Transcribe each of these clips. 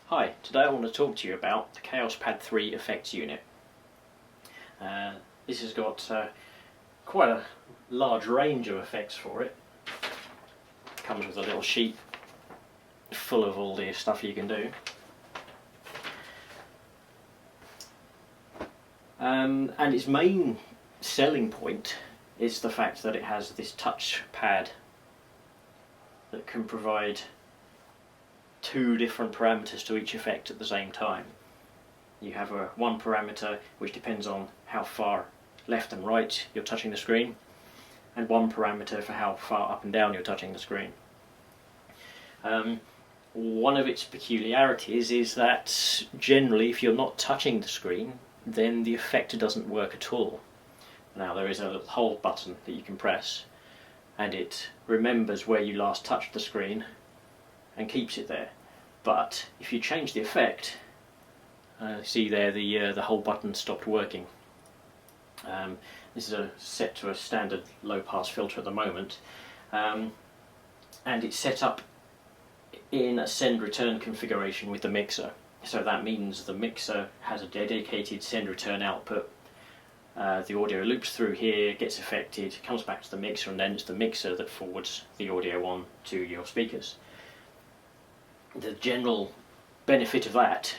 Hi, today I want to talk to you about the Kaoss Pad 3 effects unit. This has got quite a large range of effects for it. It comes with a little sheet full of all the stuff you can do. And its main selling point is the fact that it has this touch pad that can provide two different parameters to each effect at the same time. You have one parameter which depends on how far left and right you're touching the screen, and one parameter for how far up and down you're touching the screen. One of its peculiarities is that generally if you're not touching the screen, then the effect doesn't work at all. Now there is a little hold button that you can press, and it remembers where you last touched the screen and keeps it there. But if you change the effect, see there the hold button stopped working. This is set to a standard low pass filter at the moment, and it's set up in a send return configuration with the mixer. So that means the mixer has a dedicated send return output. The audio loops through here, gets affected, comes back to the mixer, and then it's the mixer that forwards the audio on to your speakers. The general benefit of that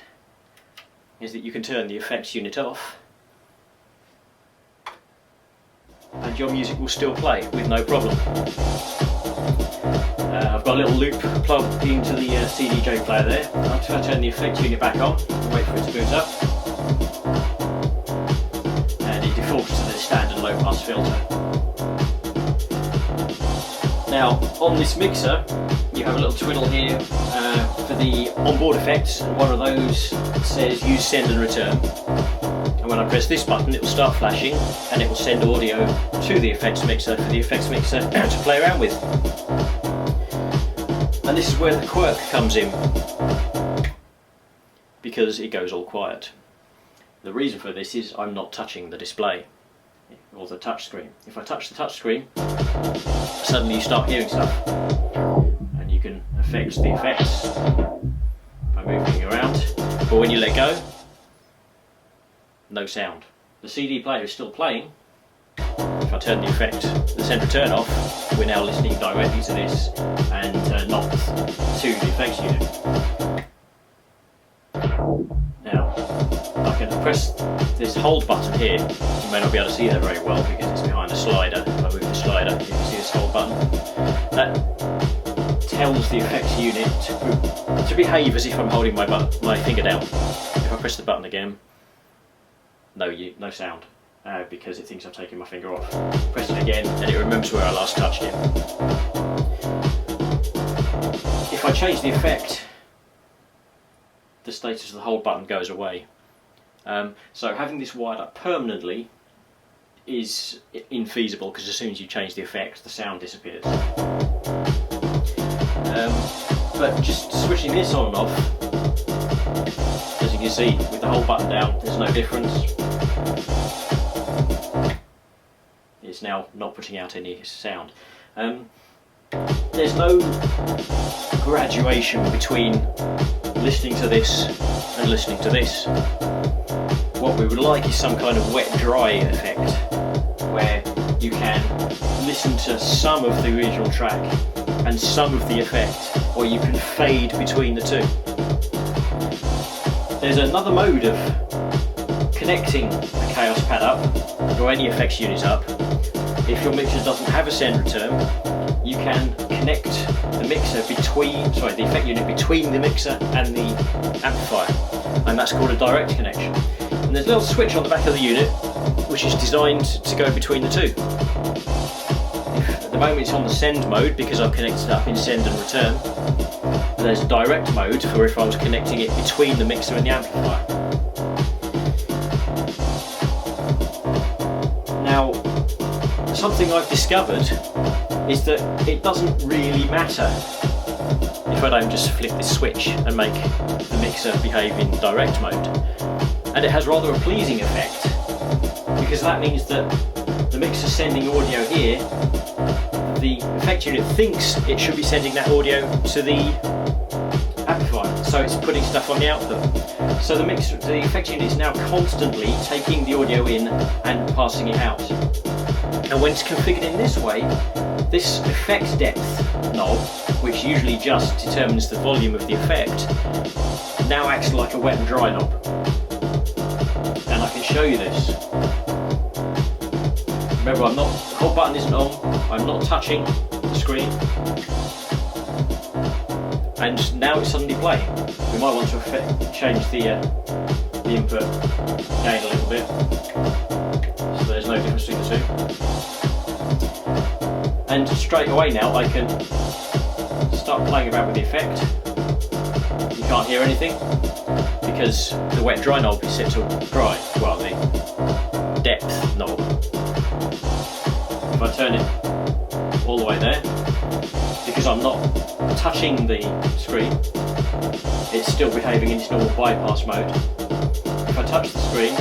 is that you can turn the effects unit off and your music will still play with no problem. I've got a little loop plugged into the CDJ player there. I'll try to turn the effects unit back on and wait for it to boot up. And it defaults to the standard low pass filter. Now on this mixer you have a little twiddle here for the onboard effects, and one of those says use send and return, and when I press this button it will start flashing and it will send audio to the effects mixer for the effects mixer to play around with. And this is where the quirk comes in, because it goes all quiet. The reason for this is I'm not touching the display or the touch screen. If I touch the touch screen, suddenly you start hearing stuff, and you can affect the effects by moving around, but when you let go, no sound. The CD player is still playing. If I turn the send return off, we're now listening directly to this and not to the effects unit. Now I can press this hold button here. You may not be able to see that very well because it's behind a slider. If I move the slider, you can see this hold button. That tells the effects unit to behave as if I'm holding my finger down. If I press the button again, no sound, because it thinks I've taken my finger off. Press it again and it remembers where I last touched it. If I change the effect, the status of the hold button goes away. So having this wired up permanently is infeasible, because as soon as you change the effect, the sound disappears. But just switching this on and off, as you can see with the hold button down, there's no difference. It's now not putting out any sound. There's no graduation between listening to this and listening to this. What we would like is some kind of wet-dry effect, where you can listen to some of the original track and some of the effect, or you can fade between the two. There's another mode of connecting the Kaoss Pad up, or any effects unit up. If your mixer doesn't have a send return, you can connect the effect unit between the mixer and the amplifier, and that's called a direct connection. And there's a little switch on the back of the unit which is designed to go between the two. At the moment it's on the send mode because I've connected it up in send and return. And there's a direct mode for if I was connecting it between the mixer and the amplifier. Now, something I've discovered is that it doesn't really matter if I don't just flip this switch and make the mixer behave in direct mode. And it has rather a pleasing effect, because that means that the mixer sending audio here, the effect unit thinks it should be sending that audio to the amplifier. So so it's putting stuff on the output. So the effect unit is now constantly taking the audio in and passing it out. And when it's configured in this way, this effect depth knob, which usually just determines the volume of the effect, now acts like a wet and dry knob. And I can show you this. Remember, the hot button isn't on, I'm not touching the screen, and now it's suddenly playing. We might want to change the input gain a little bit, so there's no difference between the two. And straight away now I can start playing about with the effect. You can't hear anything because the wet dry knob is set to dry, well, the depth knob. If I turn it all the way there, because I'm not touching the screen, it's still behaving in its normal bypass mode. If I touch the screen,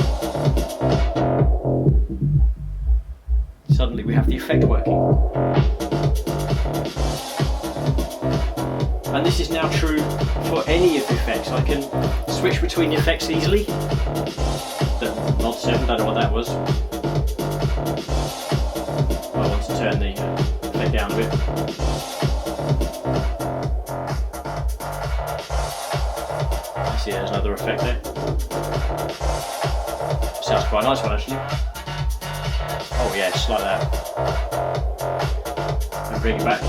suddenly we have the effect working. And this is now true for any of the effects. I can switch between the effects easily. Not 7, don't know what that was. I want to turn the effect down a bit. See, there's another effect there. Sounds quite a nice one actually. Oh yeah, just like that. And bring it back.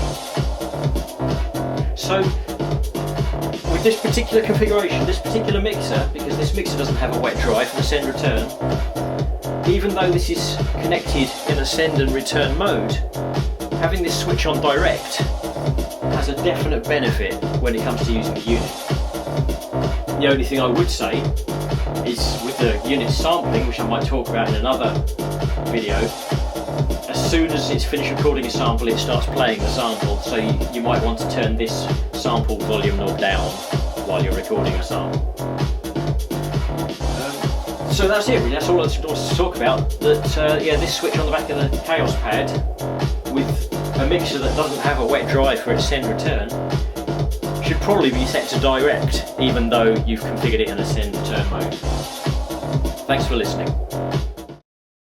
So, with this particular configuration, this particular mixer, because this mixer doesn't have a wet dry for the send return, even though this is connected in a send and return mode, having this switch on direct has a definite benefit when it comes to using the unit. The only thing I would say is with the unit sampling, which I might talk about in another video, as soon as it's finished recording a sample it starts playing the sample, so you might want to turn this sample volume knob down while you're recording a sample. So that's it really, that's all I wanted to talk about. Yeah, this switch on the back of the Kaoss Pad with a mixer that doesn't have a wet dry for its send return should probably be set to direct, even though you've configured it in a send return mode. Thanks for listening.